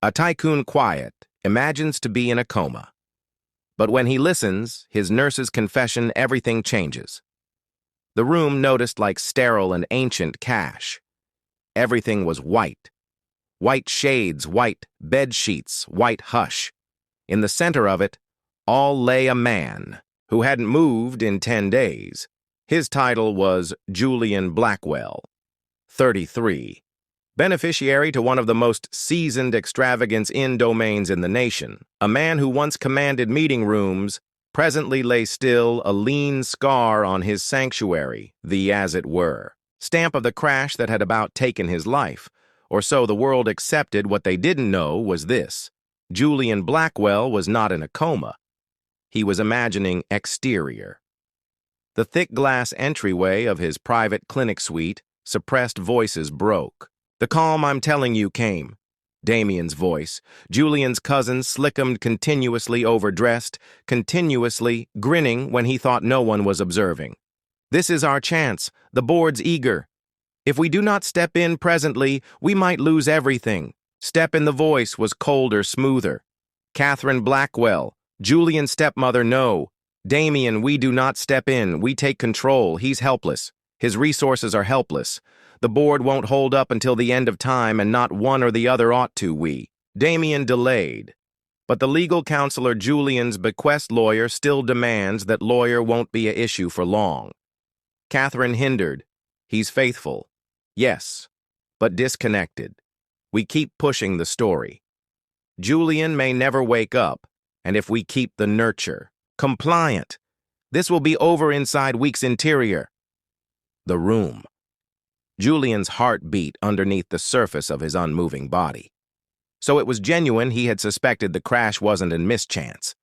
A tycoon quiet imagines to be in a coma. But when he listens, his nurse's confession, everything changes. The room noticed like sterile and ancient cash. Everything was white. White shades, white bed sheets, white hush. In the center of it, all lay a man who hadn't moved in 10 days. His title was Julian Blackwell, 33. Beneficiary to one of the most seasoned extravagance in domains in the nation, a man who once commanded meeting rooms, presently lay still, a lean scar on his sanctuary, the, as it were, stamp of the crash that had about taken his life, or so the world accepted. What they didn't know was this: Julian Blackwell was not in a coma. He was imagining exterior. The thick glass entryway of his private clinic suite, suppressed voices broke. The calm I'm telling you came. Damien's voice, Julian's cousin, slickumed, continuously overdressed, continuously grinning when he thought no one was observing. This is our chance. The board's eager. If we do not step in presently, we might lose everything. Step in the voice was colder, smoother. Catherine Blackwell, Julian's stepmother, no. Damien, we do not step in. We take control. He's helpless. His resources are helpless. The board won't hold up until the end of time, and not one or the other ought to, we. Damien delayed. But the legal counselor, Julian's bequest lawyer, still demands that lawyer won't be an issue for long. Catherine hindered. He's faithful. Yes, but disconnected. We keep pushing the story. Julian may never wake up, and if we keep the nurture compliant, this will be over inside weeks interior. The room. Julian's heart beat underneath the surface of his unmoving body. So it was genuine. He had suspected the crash wasn't a mischance.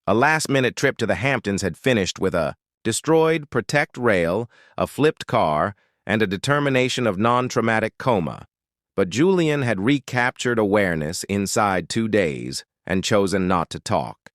A last-minute trip to the Hamptons had finished with a destroyed protect rail, a flipped car, and a determination of non-traumatic coma. But Julian had recaptured awareness inside 2 days and chosen not to talk.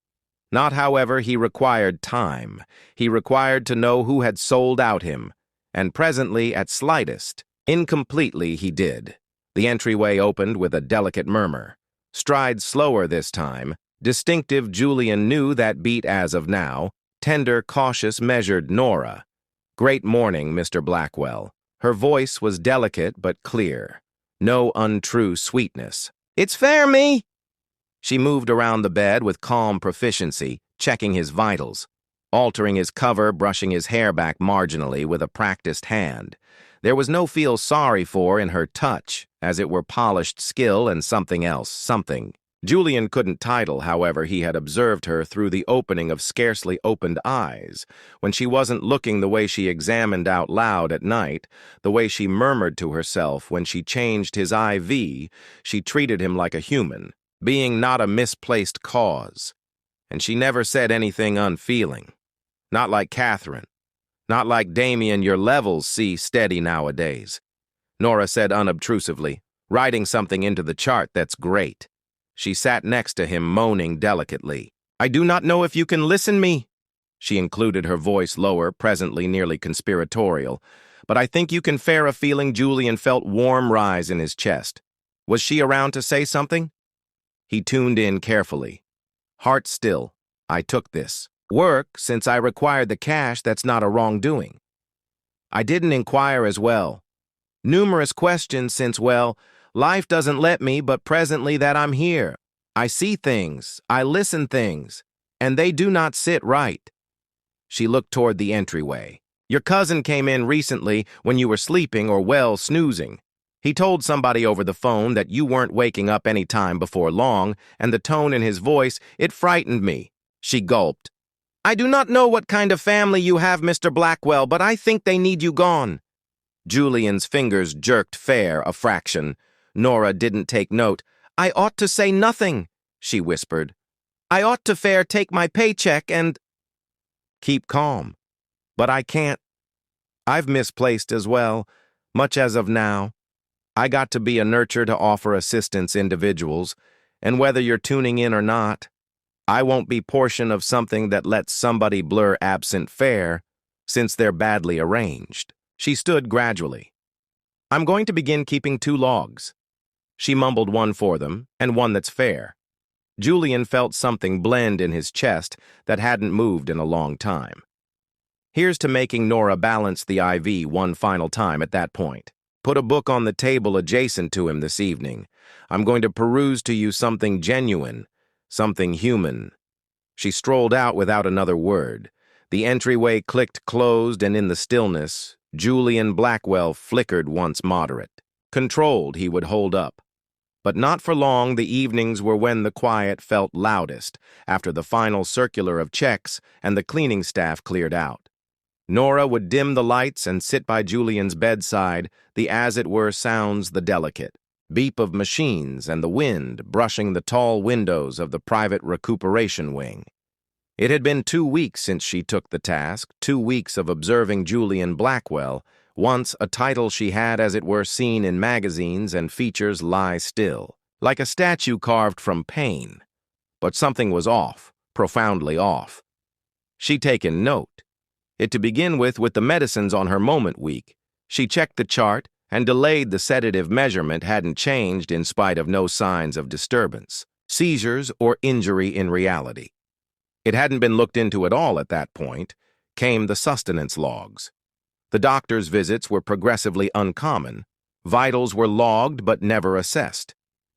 Not, however, he required time. He required to know who had sold out him, and presently, at slightest, incompletely, he did. The entryway opened with a delicate murmur. Strides slower this time. Distinctive, Julian knew that beat as of now. Tender, cautious, measured Nora. Great morning, Mr. Blackwell. Her voice was delicate but clear. No untrue sweetness. It's fair, me! She moved around the bed with calm proficiency, checking his vitals, altering his cover, brushing his hair back marginally with a practiced hand. There was no feel sorry for in her touch, as it were polished skill and something else, something. Julian couldn't title, however. He had observed her through the opening of scarcely opened eyes, when she wasn't looking, the way she examined out loud at night, the way she murmured to herself when she changed his IV. She treated him like a human, being not a misplaced cause. And she never said anything unfeeling. Not like Catherine. Not like Damien. Your levels see steady nowadays. Nora said unobtrusively, writing something into the chart. That's great. She sat next to him, moaning delicately. I do not know if you can listen me. She included her voice lower, presently nearly conspiratorial. But I think you can fare a feeling. Julian felt warm rise in his chest. Was she around to say something? He tuned in carefully. Heart still. I took this work since I required the cash. That's not a wrongdoing. I didn't inquire as well. Numerous questions since, well, life doesn't let me, but presently that I'm here. I see things, I listen things, and they do not sit right. She looked toward the entryway. Your cousin came in recently when you were sleeping or, well, snoozing. He told somebody over the phone that you weren't waking up any time before long, and the tone in his voice, it frightened me. She gulped. I do not know what kind of family you have, Mr. Blackwell, but I think they need you gone. Julian's fingers jerked fair a fraction. Nora didn't take note. I ought to say nothing, she whispered. I ought to fair take my paycheck and... Keep calm. But I can't. I've misplaced as well, much as of now. I got to be a nurture to offer assistance individuals, and whether you're tuning in or not, I won't be portion of something that lets somebody blur absent fair, since they're badly arranged. She stood gradually. I'm going to begin keeping 2 logs. She mumbled one for them, and one that's fair. Julian felt something blend in his chest that hadn't moved in a long time. Here's to making Nora balance the IV one final time at that point. Put a book on the table adjacent to him this evening. I'm going to peruse to you something genuine, something human. She strolled out without another word. The entryway clicked closed, and in the stillness, Julian Blackwell flickered once moderate. Controlled, he would hold up. But not for long. The evenings were when the quiet felt loudest, after the final circular of checks and the cleaning staff cleared out. Nora would dim the lights and sit by Julian's bedside, the as-it-were sounds the delicate, beep of machines and the wind brushing the tall windows of the private recuperation wing. It had been 2 weeks since she took the task, 2 weeks of observing Julian Blackwell, once a title she had as it were seen in magazines and features lie still, like a statue carved from pain. But something was off, profoundly off. She'd taken note. It to begin with the medicines on her moment week. She checked the chart and delayed the sedative measurement hadn't changed in spite of no signs of disturbance, seizures, or injury in reality. It hadn't been looked into at all at that point. Came the sustenance logs. The doctor's visits were progressively uncommon. Vitals were logged but never assessed.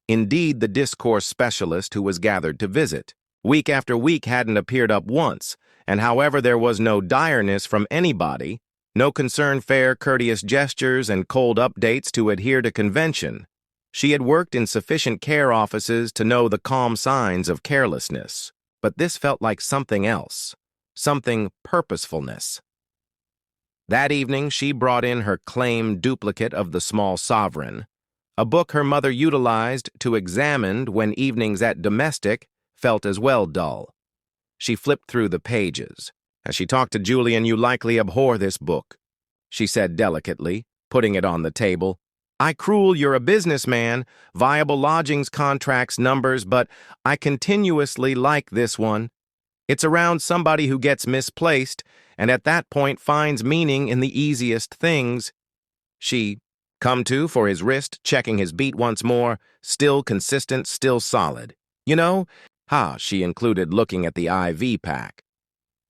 Indeed, the discourse specialist who was gathered to visit, week after week, hadn't appeared up once, and however there was no direness from anybody, no concern, fair, courteous gestures and cold updates to adhere to convention. She had worked in sufficient care offices to know the calm signs of carelessness, but this felt like something else, something purposefulness. That evening, she brought in her claimed duplicate of The Small Sovereign, a book her mother utilized to examine when evenings at domestic felt as well dull. She flipped through the pages. As she talked to Julian, "You likely abhor this book," she said delicately, putting it on the table. "I cruel, you're a businessman, viable lodgings contracts, numbers, but I continuously like this one. It's around somebody who gets misplaced, and at that point finds meaning in the easiest things." She come to for his wrist, checking his beat once more, still consistent, still solid. "You know," she included, looking at the IV pack.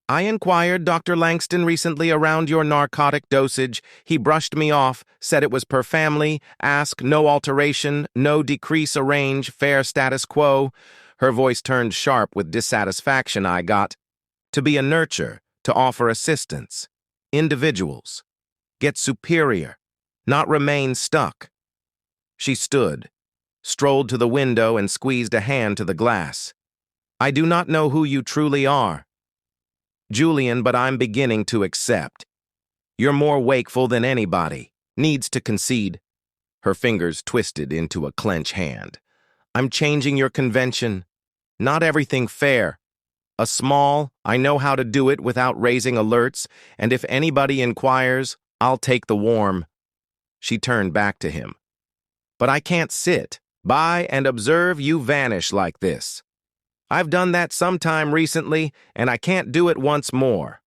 "I inquired Dr. Langston recently around your narcotic dosage. He brushed me off, said it was per family, ask, no alteration, no decrease, arrange, fair status quo." Her voice turned sharp with dissatisfaction. "I got to be a nurture, to offer assistance. Individuals. Get superior, not remain stuck." She stood, strolled to the window and squeezed a hand to the glass. "I do not know who you truly are, Julian, but I'm beginning to accept. You're more wakeful than anybody. Needs to concede." Her fingers twisted into a clench hand. "I'm changing your convention. Not everything fair. A small, I know how to do it without raising alerts, and if anybody inquires, I'll take the warm." She turned back to him. "But I can't sit by and observe you vanish like this. I've done that sometime recently, and I can't do it once more."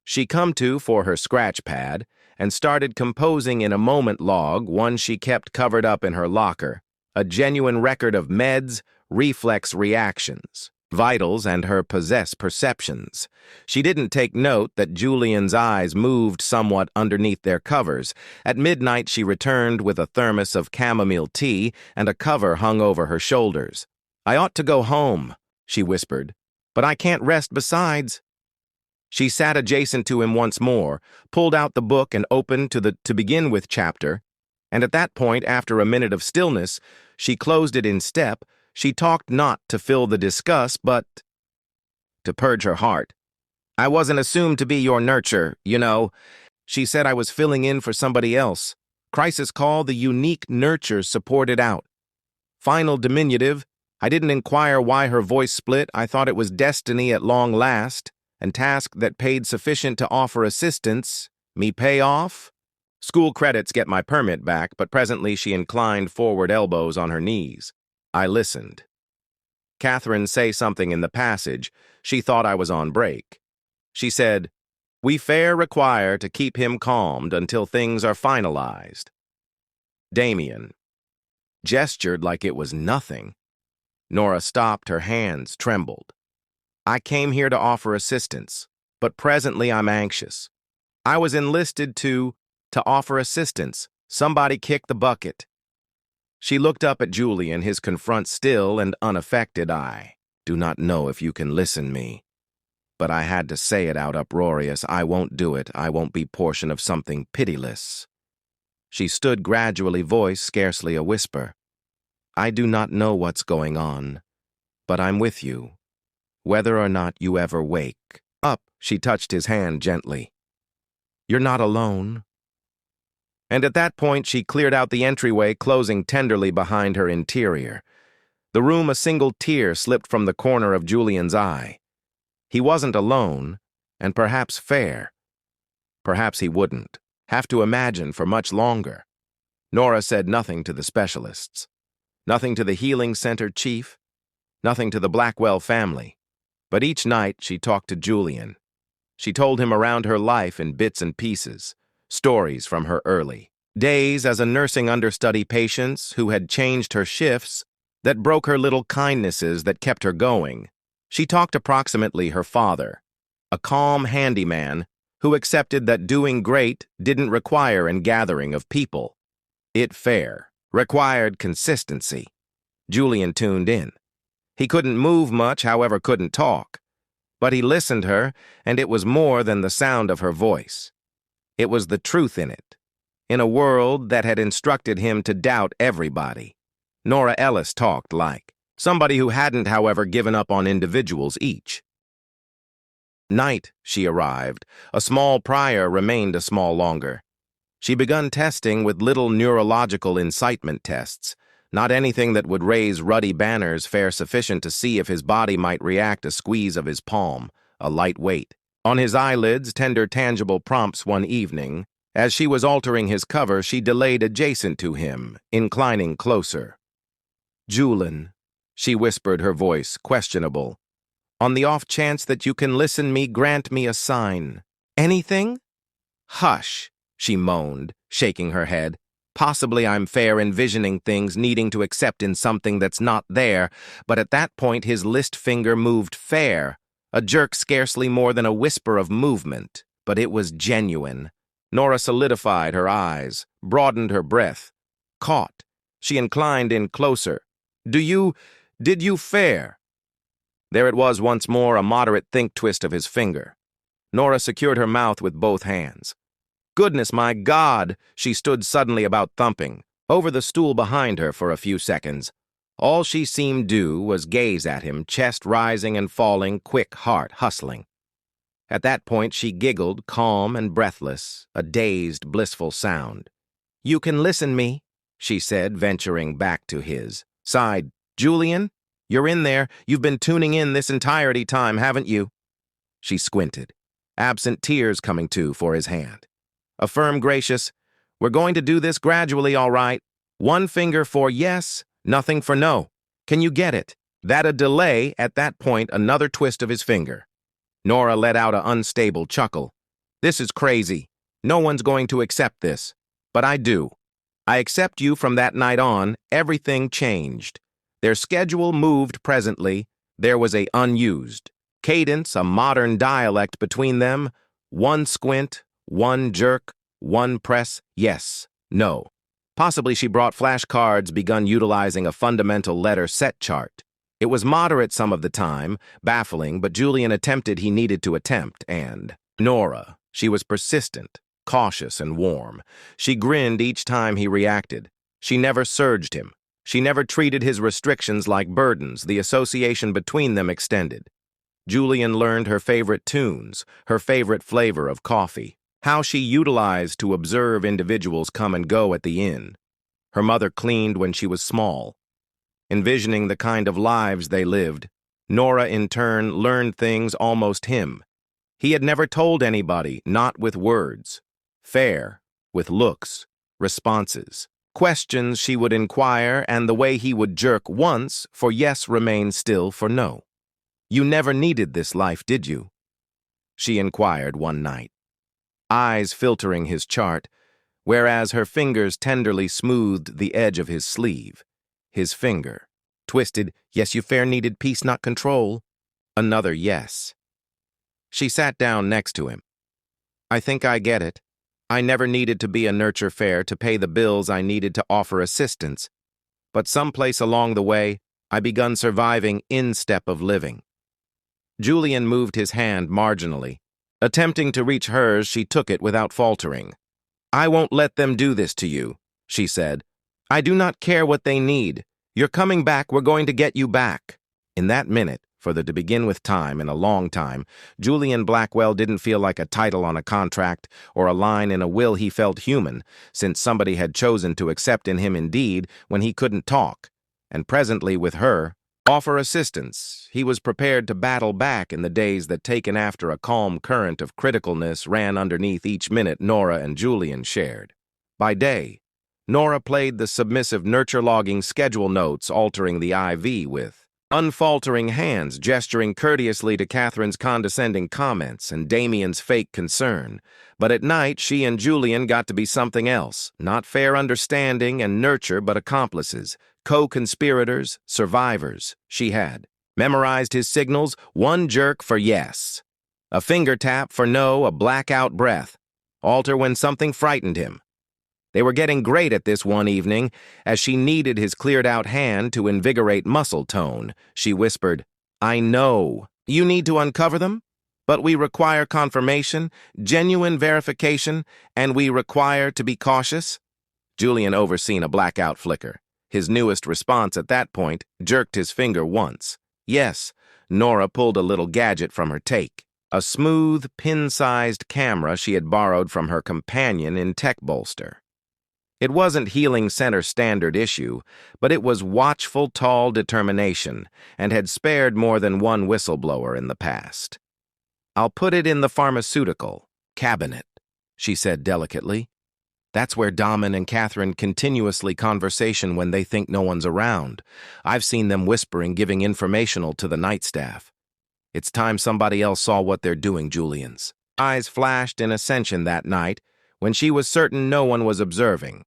She come to for her scratch pad and started composing in a moment log, one she kept covered up in her locker, a genuine record of meds, reflex reactions, vitals, and her perceptions. She didn't take note that Julian's eyes moved somewhat underneath their covers. At midnight, she returned with a thermos of chamomile tea and a cover hung over her shoulders. "I ought to go home," she whispered, "but I can't rest besides." She sat adjacent to him once more, pulled out the book and opened to the to begin with chapter, and at that point, after a minute of stillness, she closed it in step. She talked not to fill the discuss, but to purge her heart. "I wasn't assumed to be your nurture, you know." She said I was filling in for somebody else. Crisis call, the unique nurture supported out. Final diminutive. I didn't inquire why her voice split. I thought it was destiny at long last, and task that paid sufficient to offer assistance. Me pay off? School credits get my permit back, but presently she inclined forward, elbows on her knees. I listened. Catherine say something in the passage. She thought I was on break. She said, "We fair require to keep him calmed until things are finalized." Damien. gestured like it was nothing. Nora stopped, her hands trembled. I came here to offer assistance, but presently I'm anxious. I was enlisted to offer assistance. Somebody kick the bucket. She looked up at Julian, his confront still and unaffected. I do not know if you can listen me. But I had to say it out uproarious. I won't do it. I won't be portion of something pitiless. She stood gradually, voice scarcely a whisper. I do not know what's going on, but I'm with you. Whether or not you ever wake up, she touched his hand gently. You're not alone. And at that point, she cleared out the entryway, closing tenderly behind her interior. The room, a single tear slipped from the corner of Julian's eye. He wasn't alone, and perhaps fair. Perhaps he wouldn't have to imagine for much longer. Nora said nothing to the specialists, nothing to the healing center chief, nothing to the Blackwell family. But each night she talked to Julian. She told him around her life in bits and pieces, stories from her early days as a nursing understudy patient who had changed her shifts, that broke her little kindnesses that kept her going. She talked approximately her father, a calm handyman who accepted that doing great didn't require a gathering of people. It required consistency. Julian tuned in. He couldn't move much, however couldn't talk. But he listened her, and it was more than the sound of her voice. It was the truth in it, in a world that had instructed him to doubt everybody. Nora Ellis talked like somebody who hadn't, however, given up on individuals each. Night, she arrived. A small prior remained a small longer. She begun testing with little neurological incitement tests, not anything that would raise ruddy banners fair sufficient to see if his body might react a squeeze of his palm, a light weight. On his eyelids, tender tangible prompts one evening. As she was altering his cover, she delayed adjacent to him, inclining closer. Julian, she whispered, her voice questionable. On the off chance that you can listen me, grant me a sign. Anything? Hush, she moaned, shaking her head. Possibly I'm fair envisioning things needing to accept in something that's not there, but at that point his list finger moved fair, a jerk scarcely more than a whisper of movement, but it was genuine. Nora solidified her eyes, broadened her breath. Caught, she inclined in closer. Did you fair? There it was once more, a moderate think twist of his finger. Nora secured her mouth with both hands. Goodness, my God! She stood suddenly about thumping, over the stool behind her for a few seconds. All she seemed do was gaze at him, chest rising and falling, quick heart hustling. At that point she giggled, calm and breathless, a dazed, blissful sound. You can listen me, she said, venturing back to his side. Julian, you're in there. You've been tuning in this entirety time, haven't you? She squinted, absent tears coming too for his hand. A firm, gracious, we're going to do this gradually, all right. One finger for yes, nothing for no. Can you get it? That a delay, at that point, another twist of his finger. Nora let out an unstable chuckle. This is crazy. No one's going to accept this. But I do. I accept you. From that night on, everything changed. Their schedule moved presently. There was a unused cadence, a modern dialect between them. One squint, one jerk, one press, yes, no. Possibly she brought flashcards, begun utilizing a fundamental letter set chart. It was moderate some of the time, baffling, but Julian attempted he needed to attempt, and Nora, she was persistent, cautious and warm. She grinned each time he reacted. She never surged him. She never treated his restrictions like burdens. The association between them extended. Julian learned her favorite tunes, her favorite flavor of coffee, how she utilized to observe individuals come and go at the inn. Her mother cleaned when she was small. Envisioning the kind of lives they lived, Nora in turn learned things almost him. He had never told anybody, not with words. Fair, with looks, responses, questions she would inquire, and the way he would jerk once for yes remained still for no. You never needed this life, did you? She inquired one night, eyes filtering his chart, whereas her fingers tenderly smoothed the edge of his sleeve. His finger. Twisted, yes, you fair needed peace, not control. Another yes. She sat down next to him. I think I get it. I never needed to be a nurture fair to pay the bills. I needed to offer assistance. But someplace along the way, I begun surviving in step of living. Julian moved his hand marginally. Attempting to reach hers, she took it without faltering. I won't let them do this to you, she said. I do not care what they need. You're coming back, we're going to get you back. In that minute, for the to begin with time in a long time, Julian Blackwell didn't feel like a title on a contract or a line in a will. He felt human, since somebody had chosen to accept in him indeed when he couldn't talk. And presently with her, offer assistance. He was prepared to battle back in the days that, taken after a calm current of criticalness, ran underneath each minute Nora and Julian shared. By day, Nora played the submissive nurture-logging schedule notes, altering the IV with unfaltering hands, gesturing courteously to Catherine's condescending comments and Damien's fake concern. But at night, she and Julian got to be something else, not fair understanding and nurture, but accomplices, co-conspirators, survivors. She had memorized his signals, one jerk for yes, a finger tap for no, a blackout breath, alter when something frightened him. They were getting great at this one evening. As she needed his cleared-out hand to invigorate muscle tone, she whispered, I know. You need to uncover them, but we require confirmation, genuine verification, and we require to be cautious. Julian overseen a blackout flicker. His newest response at that point jerked his finger once. Yes, Nora pulled a little gadget from her take. A smooth, pin-sized camera she had borrowed from her companion in Tech Bolster. It wasn't Healing Center standard issue, but it was watchful, tall determination and had spared more than one whistleblower in the past. I'll put it in the pharmaceutical cabinet, she said delicately. That's where Damen and Catherine continuously conversation when they think no one's around. I've seen them whispering, giving informational to the night staff. It's time somebody else saw what they're doing, Julian's eyes flashed in ascension that night when she was certain no one was observing.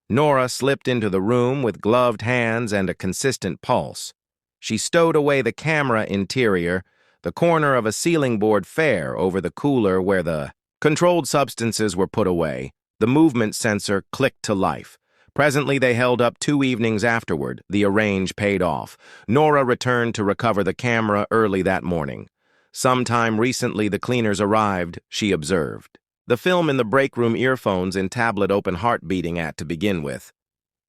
Nora slipped into the room with gloved hands and a consistent pulse. She stowed away the camera interior, the corner of a ceiling board fair over the cooler where the controlled substances were put away. The movement sensor clicked to life. Presently they held up 2 evenings afterward. The arrange paid off. Nora returned to recover the camera early that morning. Sometime recently the cleaners arrived, she observed. The film in the break room, earphones in tablet, open heart beating at to begin with.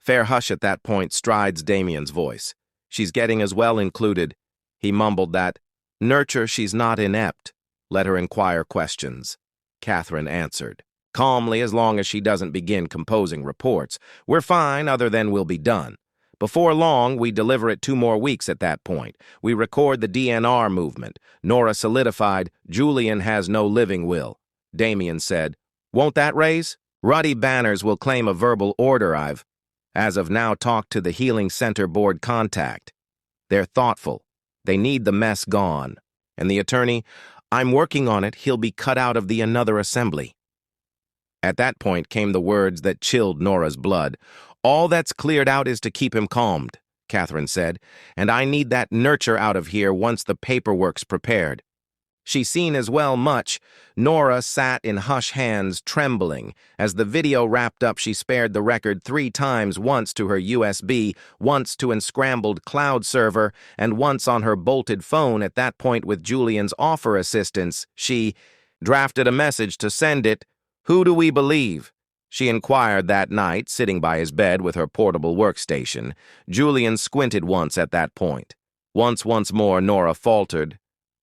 Fair hush at that point, strides Damien's voice. She's getting as well included. He mumbled that. Nurture, she's not inept. Let her inquire questions. Catherine answered. Calmly, as long as she doesn't begin composing reports. We're fine, other than we'll be done. Before long, we deliver it 2 more weeks at that point. We record the DNR movement. Nora solidified, Julian has no living will. Damien said, Won't that raise? Ruddy Banners will claim a verbal order. I've, as of now, talked to the Healing Center board contact. They're thoughtful. They need the mess gone. And the attorney, I'm working on it. He'll be cut out of the another assembly. At that point came the words that chilled Nora's blood. All that's cleared out is to keep him calmed, Catherine said, and I need that nurture out of here once the paperwork's prepared. She's seen as well much. Nora sat in hush hands, trembling. As the video wrapped up, she spared the record 3 times, once to her USB, once to an scrambled cloud server, and once on her bolted phone. At that point, with Julian's offer assistance, she drafted a message to send it. Who do we believe? She inquired that night, sitting by his bed with her portable workstation. Julian squinted once at that point. Once more, Nora faltered.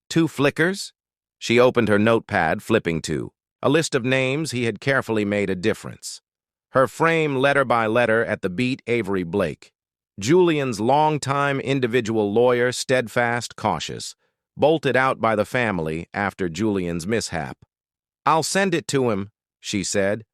2 flickers? She opened her notepad, flipping to a list of names. He had carefully made a difference. Her frame, letter by letter, at the beat, Avery Blake. Julian's longtime individual lawyer, steadfast, cautious. Bolted out by the family after Julian's mishap. I'll send it to him, she said.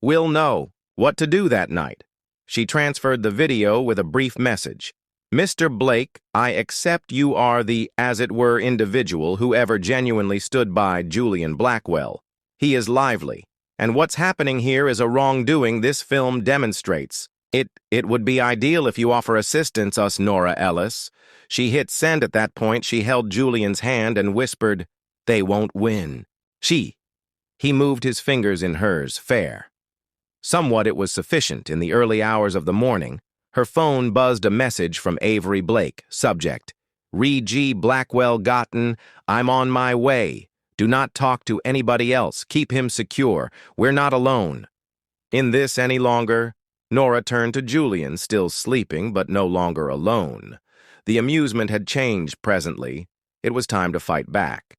We'll know what to do that night. She transferred the video with a brief message. Mr. Blake, I accept you are the, as it were, individual who ever genuinely stood by Julian Blackwell. He is lively, and what's happening here is a wrongdoing this film demonstrates. It would be ideal if you offer assistance, us Nora Ellis. She hit send at that point. She held Julian's hand and whispered, "They won't win." He moved his fingers in hers, fair. Somewhat it was sufficient. In the early hours of the morning, her phone buzzed a message from Avery Blake, subject, "Re-G Blackwell gotten, I'm on my way. Do not talk to anybody else. Keep him secure. We're not alone." In this any longer, Nora turned to Julian, still sleeping but no longer alone. The amusement had changed presently. It was time to fight back.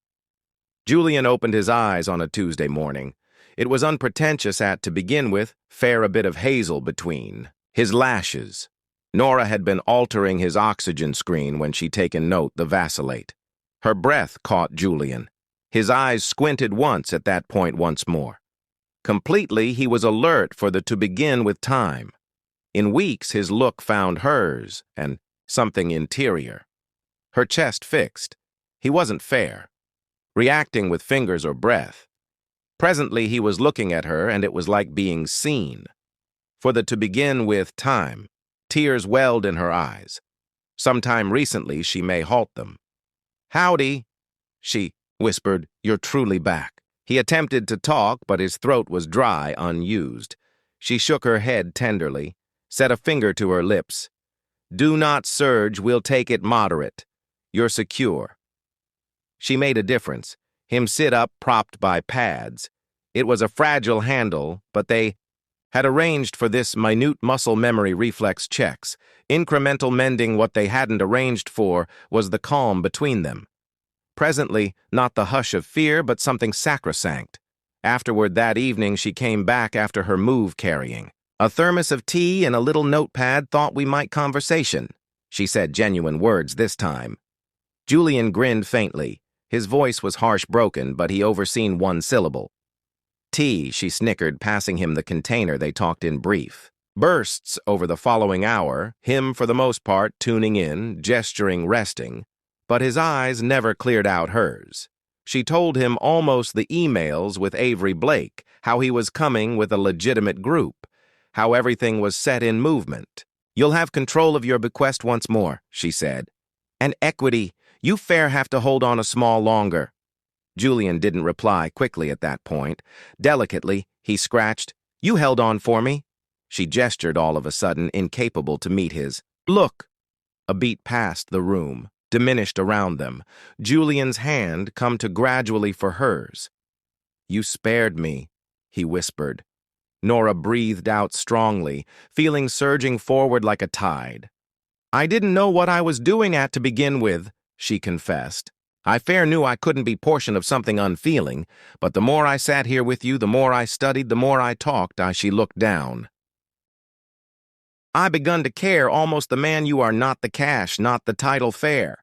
Julian opened his eyes on a Tuesday morning. It was unpretentious to begin with, fair a bit of hazel between his lashes. Nora had been altering his oxygen screen when she taken note the vacillate. Her breath caught Julian. His eyes squinted once at that point once more. Completely, he was alert for the to begin with time. In weeks, his look found hers, and something interior. Her chest fixed. He wasn't fair, reacting with fingers or breath. Presently, he was looking at her, and it was like being seen. For the to begin with time, tears welled in her eyes. Sometime recently, she may halt them. "Howdy," she whispered. "You're truly back." He attempted to talk, but his throat was dry, unused. She shook her head tenderly, set a finger to her lips. "Do not surge, we'll take it moderate. You're secure." She made a difference. Him sit up, propped by pads. It was a fragile handle, but they had arranged for this minute muscle memory reflex checks. Incremental mending what they hadn't arranged for was the calm between them. Presently, not the hush of fear, but something sacrosanct. Afterward that evening, she came back after her move carrying a thermos of tea and a little notepad. "Thought we might conversation," she said, genuine words this time. Julian grinned faintly. His voice was harsh broken, but he overseen one syllable. "Tea," she snickered, passing him the container. They talked in brief bursts over the following hour, him for the most part tuning in, gesturing, resting. But his eyes never cleared out hers. She told him almost the emails with Avery Blake, how he was coming with a legitimate group, how everything was set in movement. "You'll have control of your bequest once more," she said. "And equity, you fair have to hold on a small longer." Julian didn't reply quickly at that point. Delicately, he scratched, "You held on for me." She gestured all of a sudden, incapable to meet his look. A beat passed the room, diminished around them. Julian's hand come to gradually for hers. "You spared me," he whispered. Nora breathed out strongly, feeling surging forward like a tide. "I didn't know what I was doing to begin with," she confessed. "I fair knew I couldn't be portion of something unfeeling, but the more I sat here with you, the more I studied, the more I talked." She looked down. "I begun to care almost the man you are, not the cash, not the title fair."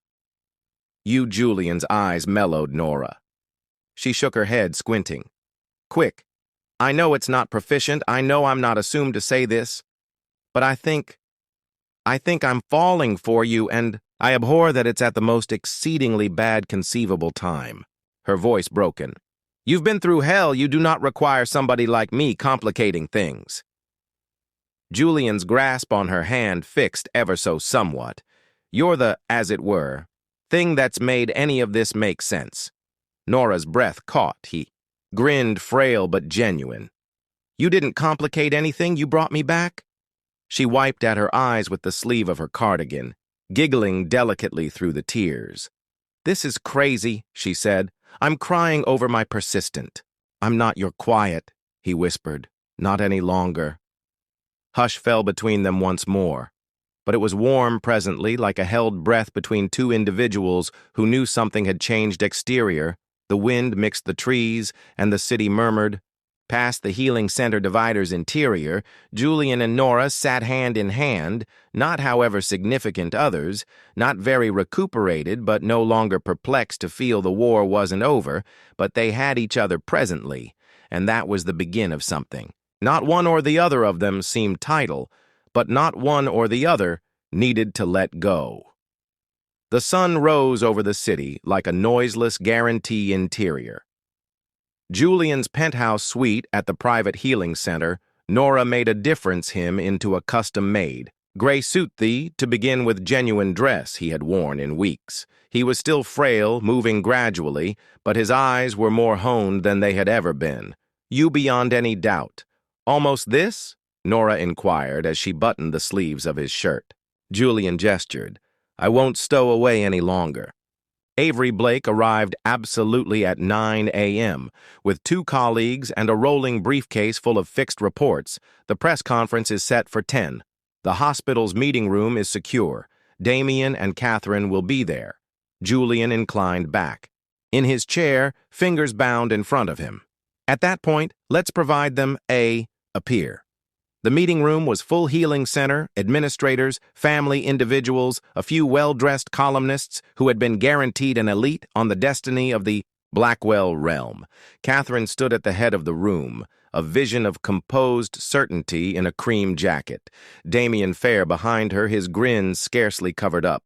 "You," Julian's eyes mellowed Nora. She shook her head, squinting. "Quick. I know it's not proficient, I know I'm not assumed to say this, but I think I'm falling for you, and I abhor that it's at the most exceedingly bad conceivable time." Her voice broken. "You've been through hell, you do not require somebody like me complicating things." Julian's grasp on her hand fixed ever so somewhat. "You're the, as it were, thing that's made any of this make sense." Nora's breath caught. He grinned, frail but genuine. "You didn't complicate anything, you brought me back?" She wiped at her eyes with the sleeve of her cardigan, giggling delicately through the tears. "This is crazy," she said. "I'm crying over my persistent." "I'm not your quiet," he whispered. "Not any longer." Hush fell between them once more, but it was warm presently, like a held breath between two individuals who knew something had changed exterior. The wind mixed the trees, and the city murmured. Past the healing center divider's interior, Julian and Nora sat hand in hand, not however significant others, not very recuperated but no longer perplexed to feel the war wasn't over, but they had each other presently, and that was the begin of something. Not one or the other of them seemed tidal, but not one or the other needed to let go. The sun rose over the city like a noiseless guarantee interior. Julian's penthouse suite at the private healing center, Nora made a difference him into a custom-made gray suit to begin with genuine dress he had worn in weeks. He was still frail, moving gradually, but his eyes were more honed than they had ever been. You beyond any doubt. Almost this? Nora inquired as she buttoned the sleeves of his shirt. Julian gestured. I won't stow away any longer. Avery Blake arrived absolutely at 9 a.m. With 2 colleagues and a rolling briefcase full of fixed reports. The press conference is set for 10. The hospital's meeting room is secure. Damien and Catherine will be there. Julian inclined back. In his chair, fingers bound in front of him. At that point, let's provide them a peer. The meeting room was full healing center, administrators, family individuals, a few well-dressed columnists who had been guaranteed an elite on the destiny of the Blackwell realm. Catherine stood at the head of the room, a vision of composed certainty in a cream jacket. Damien Fair behind her, his grin scarcely covered up.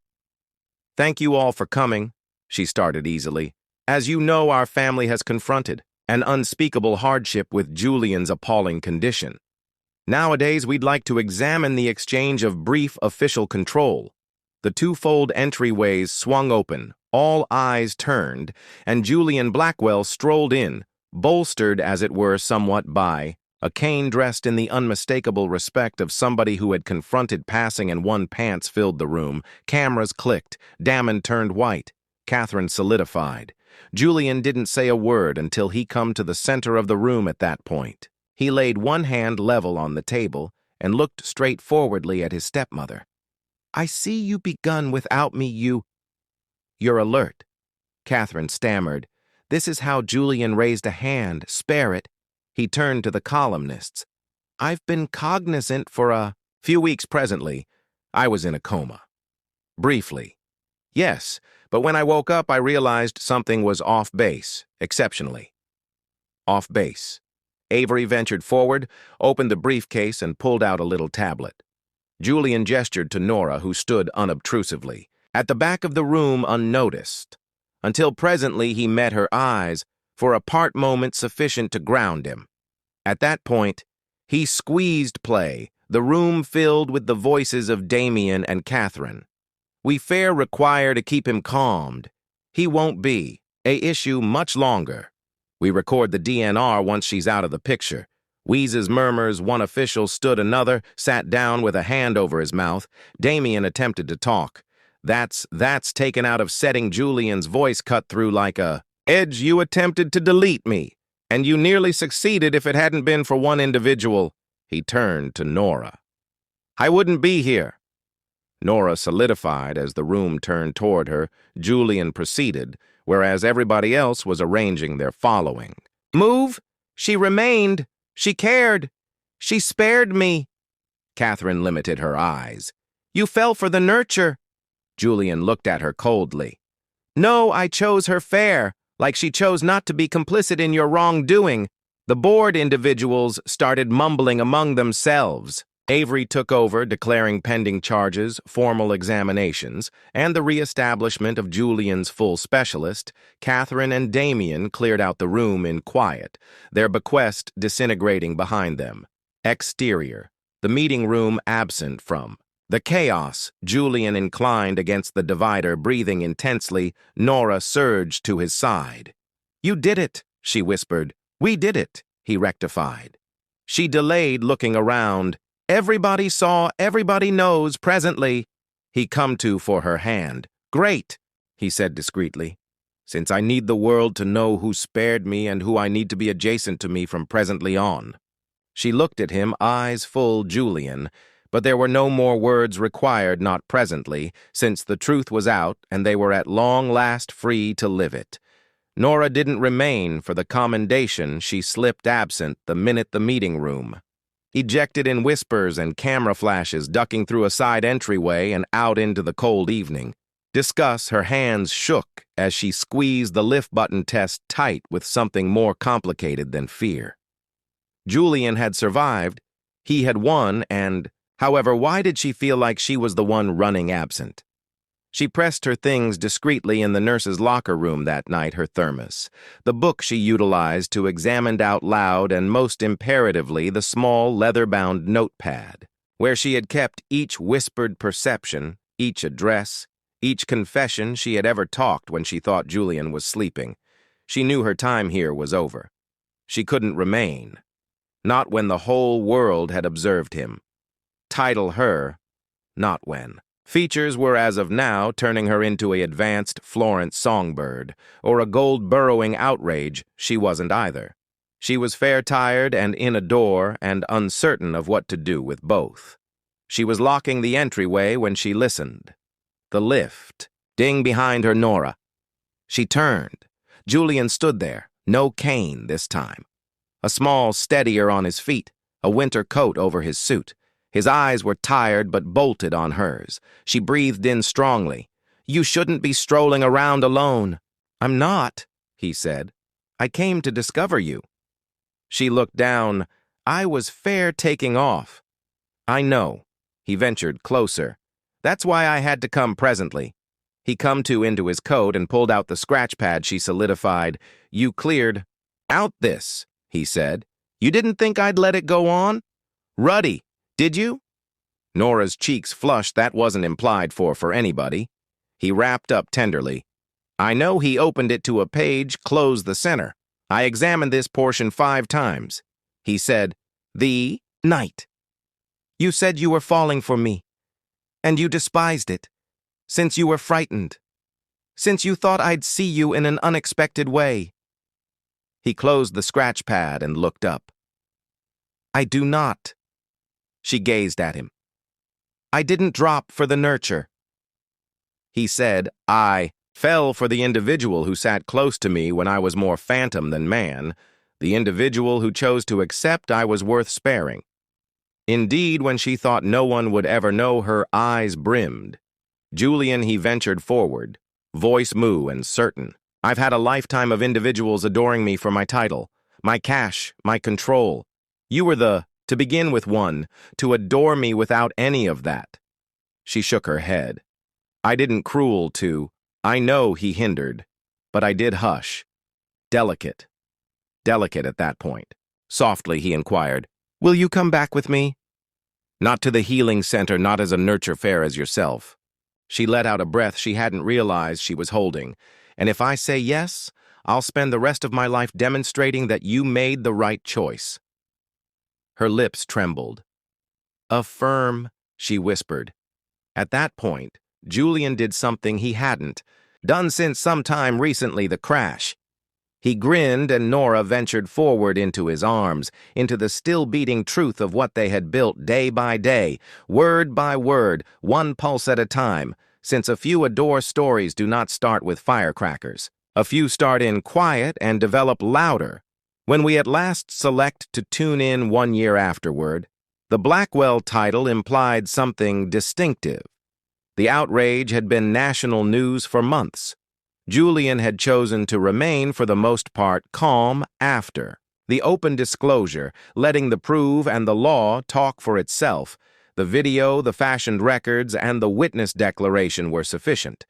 Thank you all for coming, she started easily. As you know, our family has confronted an unspeakable hardship with Julian's appalling condition. Nowadays, we'd like to examine the exchange of brief official control. The twofold entryways swung open, all eyes turned, and Julian Blackwell strolled in, bolstered, as it were, somewhat by a cane dressed in the unmistakable respect of somebody who had confronted passing, and one pants filled the room. Cameras clicked. Damon turned white. Catherine solidified. Julian didn't say a word until he come to the center of the room at that point. He laid one hand level on the table and looked straightforwardly at his stepmother. I see you begun without me, You're alert. Catherine stammered. This is how Julian raised a hand. Spare it. He turned to the columnists. I've been cognizant for a few weeks presently. I was in a coma. Briefly. Yes, but when I woke up, I realized something was off base, exceptionally. Off base. Avery ventured forward, opened the briefcase, and pulled out a little tablet. Julian gestured to Nora, who stood unobtrusively, at the back of the room unnoticed, until presently he met her eyes for a part moment sufficient to ground him. At that point, he squeezed play, the room filled with the voices of Damien and Catherine. We fair require to keep him calmed. He won't be a issue much longer. We record the DNR once she's out of the picture. Wheezes murmurs, one official stood another, sat down with a hand over his mouth. Damien attempted to talk. That's taken out of setting. Julian's voice cut through like a edge. You attempted to delete me, and you nearly succeeded if it hadn't been for one individual. He turned to Nora. I wouldn't be here. Nora solidified as the room turned toward her. Julian proceeded, whereas everybody else was arranging their following. Move! She remained. She cared. She spared me. Catherine limited her eyes. You fell for the nurture. Julian looked at her coldly. No, I chose her fair, like she chose not to be complicit in your wrongdoing. The board individuals started mumbling among themselves. Avery took over, declaring pending charges, formal examinations, and the reestablishment of Julian's full specialist. Catherine and Damien cleared out the room in quiet, their bequest disintegrating behind them. Exterior, the meeting room absent from the chaos. Julian inclined against the divider, breathing intensely. Nora surged to his side. You did it, she whispered. We did it, he rectified. She delayed, looking around. Everybody saw, everybody knows, presently. He come to for her hand. Great, he said discreetly, since I need the world to know who spared me and who I need to be adjacent to me from presently on. She looked at him, eyes full Julian, but there were no more words required, not presently, since the truth was out and they were at long last free to live it. Nora didn't remain for the commendation. She slipped absent the minute the meeting room. Ejected in whispers and camera flashes, ducking through a side entryway and out into the cold evening. Discuss, her hands shook as she squeezed the lift button test tight with something more complicated than fear. Julian had survived. He had won, and, however, why did she feel like she was the one running absent? She pressed her things discreetly in the nurse's locker room that night, her thermos, the book she utilized to examine out loud, and most imperatively the small leather-bound notepad, where she had kept each whispered perception, each address, each confession she had ever talked when she thought Julian was sleeping. She knew her time here was over. She couldn't remain. Not when the whole world had observed him. Title her, not when. Features were as of now turning her into a advanced Florence songbird, or a gold-burrowing outrage. She wasn't either. She was fair-tired and in a door and uncertain of what to do with both. She was locking the entryway when she listened. The lift, ding behind her Nora. She turned. Julian stood there, no cane this time. A small steadier on his feet, a winter coat over his suit. His eyes were tired but bolted on hers. She breathed in strongly. "You shouldn't be strolling around alone." "I'm not," he said. "I came to discover you." She looked down. "I was fair taking off." "I know." He ventured closer. "That's why I had to come presently." He come to into his coat and pulled out the scratch pad she solidified. "You cleared out this," he said. "You didn't think I'd let it go on? Ruddy, did you?" Nora's cheeks flushed. That wasn't implied for anybody. He wrapped up tenderly. "I know he opened it to a page, closed the center. I examined this portion 5 times. He said, 'The night.' You said you were falling for me, and you despised it, since you were frightened, since you thought I'd see you in an unexpected way." He closed the scratch pad and looked up. "I do not." She gazed at him. "I didn't drop for the nurture." He said, "I fell for the individual who sat close to me when I was more phantom than man, the individual who chose to accept I was worth sparing." Indeed, when she thought no one would ever know, her eyes brimmed. "Julian," he ventured forward, voice moo and certain. "I've had a lifetime of individuals adoring me for my title, my cash, my control. You were to begin with one, to adore me without any of that." She shook her head. "I didn't cruel to." "I know," he hindered, "but I did hush. Delicate. Delicate at that point." Softly, he inquired, "Will you come back with me?" "Not to the healing center, not as a nurture fair as yourself." She let out a breath she hadn't realized she was holding. "And if I say yes, I'll spend the rest of my life demonstrating that you made the right choice." Her lips trembled. "Affirm," she whispered. At that point, Julian did something he hadn't done since some time recently, the crash. He grinned, and Nora ventured forward into his arms, into the still-beating truth of what they had built day by day, word by word, one pulse at a time, since a few adore stories do not start with firecrackers. A few start in quiet and develop louder. When we at last select to tune in 1 year afterward, the Blackwell title implied something distinctive. The outrage had been national news for months. Julian had chosen to remain, for the most part, calm after. The open disclosure, letting the proof and the law talk for itself, the video, the fashioned records, and the witness declaration were sufficient.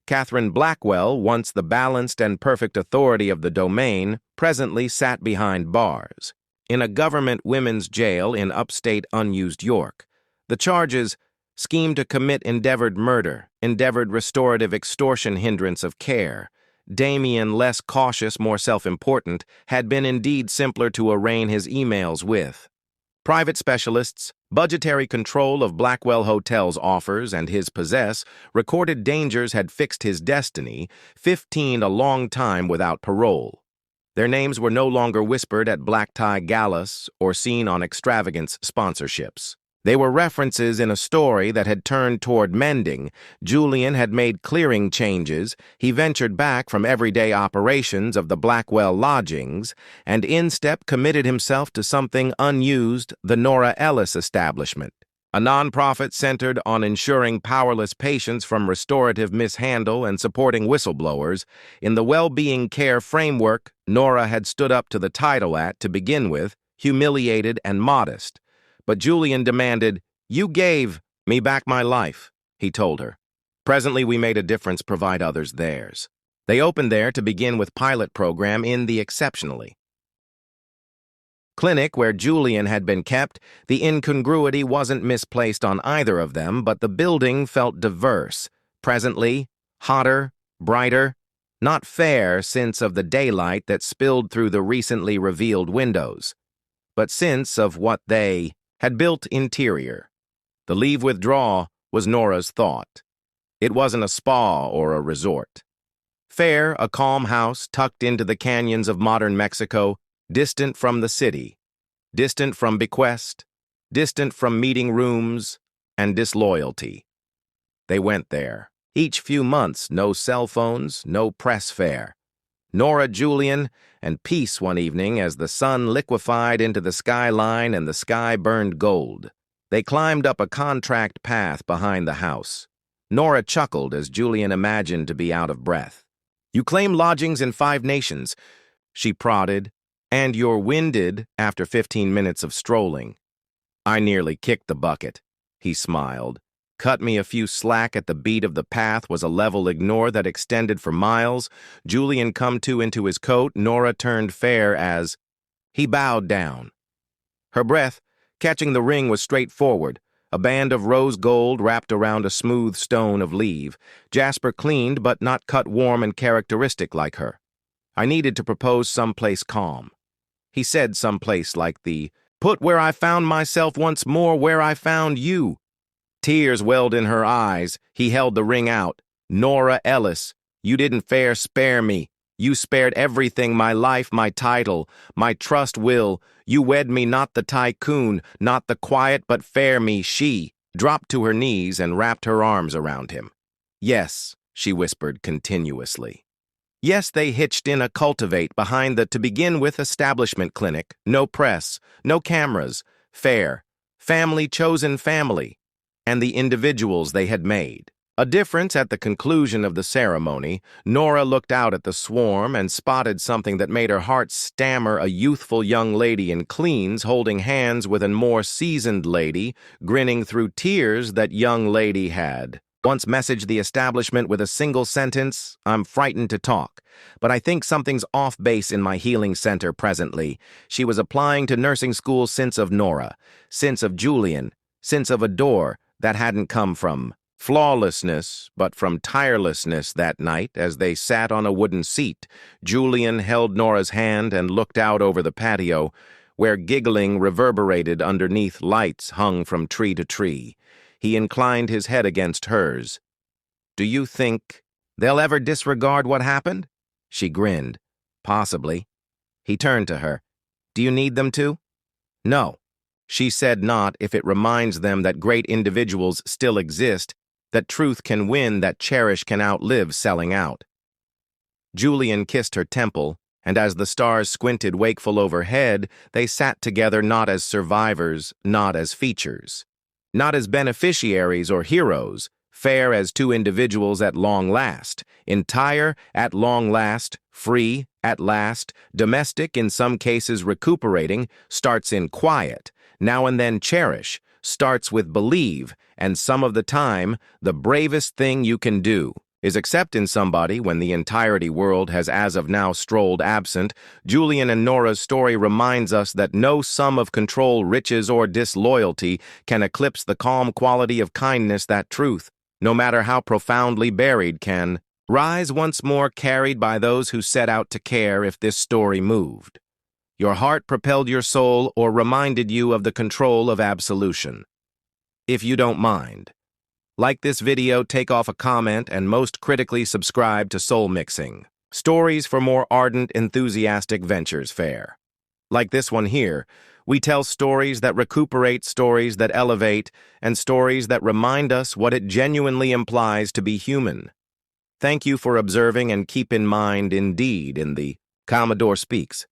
Catherine Blackwell, once the balanced and perfect authority of the domain, presently sat behind bars, in a government women's jail in upstate unused York. The charges: scheme to commit endeavored murder, endeavored restorative extortion, hindrance of care. Damien, less cautious, more self-important, had been indeed simpler to arraign his emails with. Private specialists, budgetary control of Blackwell Hotel's offers and his possess, recorded dangers had fixed his destiny, 15 a long time without parole. Their names were no longer whispered at black-tie galas or seen on extravagance sponsorships. They were references in a story that had turned toward mending. Julian had made clearing changes. He ventured back from everyday operations of the Blackwell lodgings and in step committed himself to something unused, the Nora Ellis establishment, a nonprofit centered on ensuring powerless patients from restorative mishandle and supporting whistleblowers. In the well-being care framework Nora had stood up to the title at, to begin with, humiliated and modest. But Julian demanded, "You gave me back my life," he told her. Presently, we made a difference provide others theirs. They opened there to begin with pilot program in the exceptionally clinic where Julian had been kept. The incongruity wasn't misplaced on either of them, but the building felt diverse. Presently, hotter, brighter, not fair sense of the daylight that spilled through the recently revealed windows, but sense of what they had built interior. The leave withdraw was Nora's thought. It wasn't a spa or a resort. Fair, a calm house tucked into the canyons of modern Mexico, distant from the city, distant from bequest, distant from meeting rooms and disloyalty. They went there. Each few months, no cell phones, no press fare. Nora, Julian, and peace one evening as the sun liquefied into the skyline and the sky burned gold. They climbed up a contract path behind the house. Nora chuckled as Julian imagined to be out of breath. "You claim lodgings in 5 nations," she prodded, "and you're winded after 15 minutes of strolling." "I nearly kicked the bucket," he smiled. Cut me a few slack at the beat of the path was a level ignore that extended for miles. Julian come to into his coat. Nora turned fair as he bowed down. Her breath, catching the ring, was straightforward. A band of rose gold wrapped around a smooth stone of leave. Jasper cleaned but not cut warm and characteristic like her. "I needed to propose someplace calm." He said someplace like the "put where I found myself once more where I found you." Tears welled in her eyes. He held the ring out. "Nora Ellis, you didn't fair spare me. You spared everything, my life, my title, my trust will. You wed me, not the tycoon, not the quiet, but fair me." She dropped to her knees and wrapped her arms around him. "Yes," she whispered continuously. Yes, they hitched in a cultivate behind the to begin with establishment clinic. No press, no cameras, fair, family chosen family, and the individuals they had made. A difference at the conclusion of the ceremony. Nora looked out at the swarm and spotted something that made her heart stammer. A youthful young lady in cleans holding hands with a more seasoned lady, grinning through tears. That young lady had once messaged the establishment with a single sentence, "I'm frightened to talk, but I think something's off base in my healing center presently." She was applying to nursing school. Sense of Nora, sense of Julian, sense of a door that hadn't come from flawlessness, but from tirelessness. That night, as they sat on a wooden seat, Julian held Nora's hand and looked out over the patio, where giggling reverberated underneath lights hung from tree to tree. He inclined his head against hers. "Do you think they'll ever disregard what happened?" She grinned. "Possibly." He turned to her. "Do you need them to?" "No." She said, "Not if it reminds them that great individuals still exist, that truth can win, that cherish can outlive selling out." Julian kissed her temple, and as the stars squinted wakeful overhead, they sat together not as survivors, not as features, not as beneficiaries or heroes, fair as 2 individuals at long last, entire at long last, free at last, domestic in some cases recuperating, starts in quiet, now and then cherish, starts with believe, and some of the time, the bravest thing you can do is accept in somebody when the entirety world has as of now strolled absent. Julian and Nora's story reminds us that no sum of control, riches, or disloyalty can eclipse the calm quality of kindness. That truth, no matter how profoundly buried, can rise once more, carried by those who set out to care. If this story moved your heart, propelled your soul, or reminded you of the control of absolution, if you don't mind, like this video, take off a comment, and most critically subscribe to Soul Mixing. Stories for more ardent, enthusiastic ventures fair. Like this one here, we tell stories that recuperate, stories that elevate, and stories that remind us what it genuinely implies to be human. Thank you for observing, and keep in mind, indeed, in the Commodore Speaks.